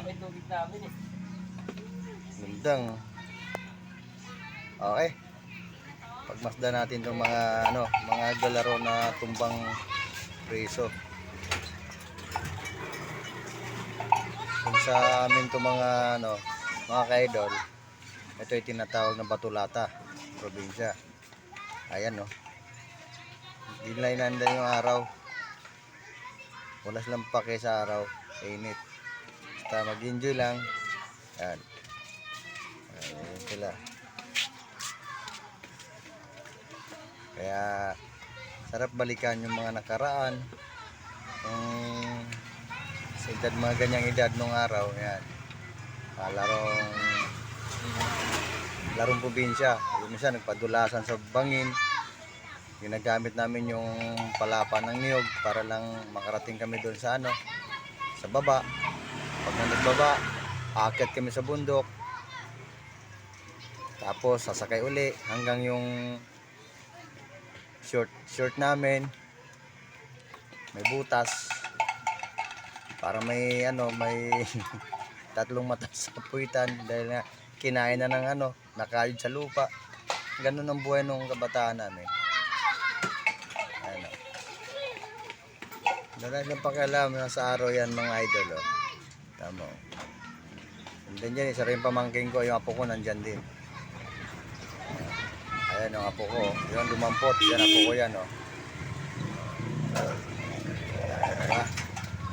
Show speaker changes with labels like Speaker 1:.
Speaker 1: may tubig namin eh.
Speaker 2: Gandang. Okay. Pagmasdan natin itong mga mga galaro na tumbang preso. Kung sa amin itong mga mga kaidol, ito ay tinatawag na Batulata, probinsya. Ayan dinlay-nanday yung araw. Wala silang pake sa araw, sa init. Basta mag-enjoy lang. Ayan. Ayan sila. Kaya sarap balikan yung mga nakaraan. Sa edad, mga ganyang edad nung araw. Ayan. Larong probinsya. Minsan nagpadulasan sa bangin. Ginagamit namin yung palapa ng niyog para lang makarating kami doon sa sa baba. Pag nagbaba, aakyat kami sa bundok. Tapos sasakay uli hanggang yung short namin may butas para may may tatlong mata sa puwitan dahil na kinain na ng nakayod sa lupa. Ganun ang buhay nung kabataan namin. Wala nang pakialam na sa araw yan mga idol. Tama. Nandyan dyan, isa rin pamangking ko, yung apo ko nandyan din. Ayan yung apo ko, yung lumampot, yan apo ko yan